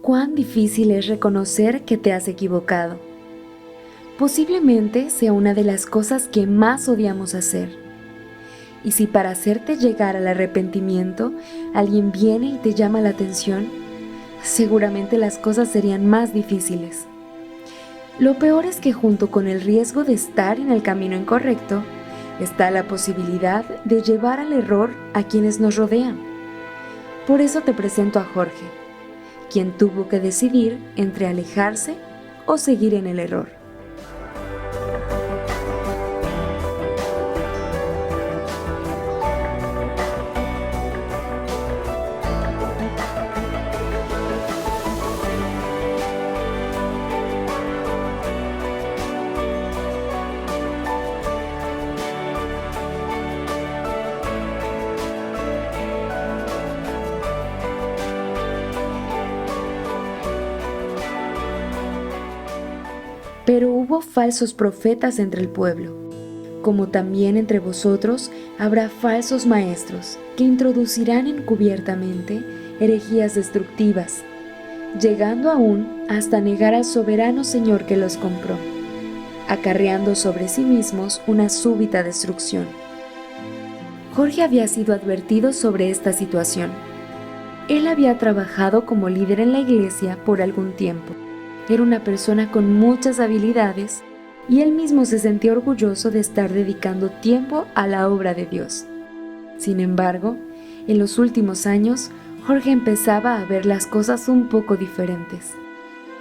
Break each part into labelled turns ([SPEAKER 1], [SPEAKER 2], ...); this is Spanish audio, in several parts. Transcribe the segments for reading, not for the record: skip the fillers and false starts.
[SPEAKER 1] cuán difícil es reconocer que te has equivocado. Posiblemente sea una de las cosas que más odiamos hacer. Y si para hacerte llegar al arrepentimiento alguien viene y te llama la atención, seguramente las cosas serían más difíciles. Lo peor es que junto con el riesgo de estar en el camino incorrecto, está la posibilidad de llevar al error a quienes nos rodean. Por eso te presento a Jorge, quien tuvo que decidir entre alejarse o seguir en el error. Pero hubo falsos profetas entre el pueblo, como también entre vosotros habrá falsos maestros que introducirán encubiertamente herejías destructivas, llegando aún hasta negar al soberano Señor que los compró, acarreando sobre sí mismos una súbita destrucción. Jorge había sido advertido sobre esta situación. Él había trabajado como líder en la iglesia por algún tiempo. Era una persona con muchas habilidades y él mismo se sentía orgulloso de estar dedicando tiempo a la obra de Dios. Sin embargo, en los últimos años, Jorge empezaba a ver las cosas un poco diferentes.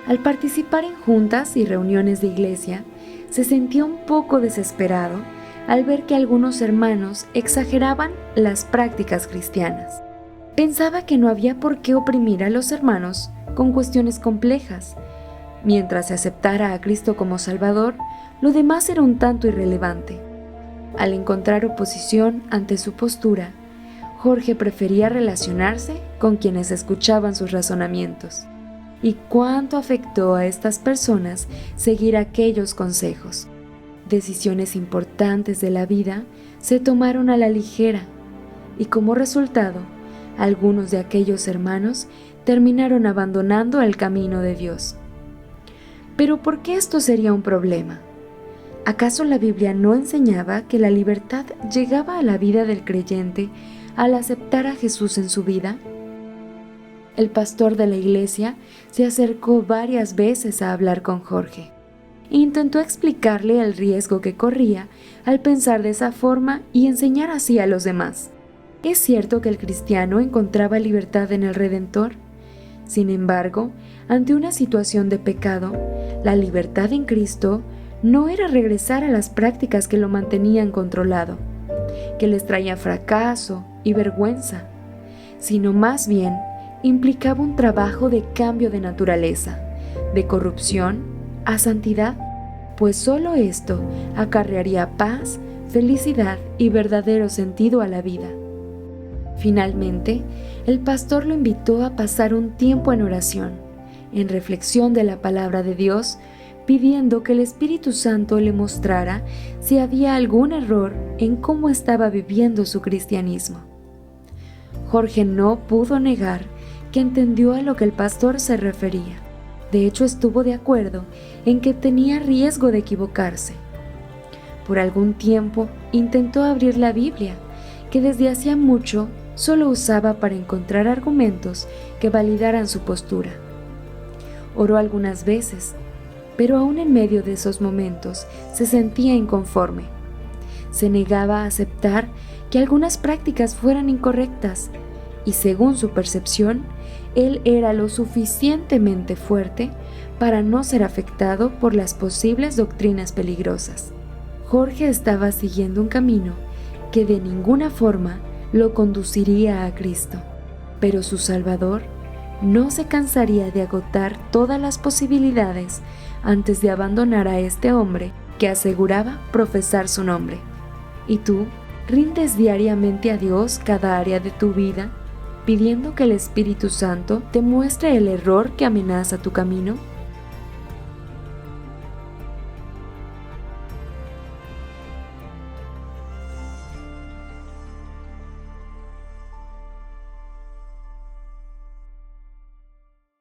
[SPEAKER 1] Al participar en juntas y reuniones de iglesia, se sentía un poco desesperado al ver que algunos hermanos exageraban las prácticas cristianas. Pensaba que no había por qué oprimir a los hermanos con cuestiones complejas. Mientras se aceptara a Cristo como Salvador, lo demás era un tanto irrelevante. Al encontrar oposición ante su postura, Jorge prefería relacionarse con quienes escuchaban sus razonamientos. ¿Y cuánto afectó a estas personas seguir aquellos consejos? Decisiones importantes de la vida se tomaron a la ligera y como resultado, algunos de aquellos hermanos terminaron abandonando el camino de Dios. ¿Pero por qué esto sería un problema? ¿Acaso la Biblia no enseñaba que la libertad llegaba a la vida del creyente al aceptar a Jesús en su vida? El pastor de la iglesia se acercó varias veces a hablar con Jorge e intentó explicarle el riesgo que corría al pensar de esa forma y enseñar así a los demás. ¿Es cierto que el cristiano encontraba libertad en el Redentor? Sin embargo, ante una situación de pecado, la libertad en Cristo no era regresar a las prácticas que lo mantenían controlado, que les traían fracaso y vergüenza, sino más bien implicaba un trabajo de cambio de naturaleza, de corrupción a santidad, pues solo esto acarrearía paz, felicidad y verdadero sentido a la vida. Finalmente, el pastor lo invitó a pasar un tiempo en oración, en reflexión de la palabra de Dios, pidiendo que el Espíritu Santo le mostrara si había algún error en cómo estaba viviendo su cristianismo. Jorge no pudo negar que entendió a lo que el pastor se refería. De hecho, estuvo de acuerdo en que tenía riesgo de equivocarse. Por algún tiempo intentó abrir la Biblia, que desde hacía mucho solo usaba para encontrar argumentos que validaran su postura. Oró algunas veces, pero aún en medio de esos momentos se sentía inconforme. Se negaba a aceptar que algunas prácticas fueran incorrectas y, según su percepción, él era lo suficientemente fuerte para no ser afectado por las posibles doctrinas peligrosas. Jorge estaba siguiendo un camino que de ninguna forma lo conduciría a Cristo, pero su Salvador no se cansaría de agotar todas las posibilidades antes de abandonar a este hombre que aseguraba profesar su nombre. ¿Y tú rindes diariamente a Dios cada área de tu vida, pidiendo que el Espíritu Santo te muestre el error que amenaza tu camino?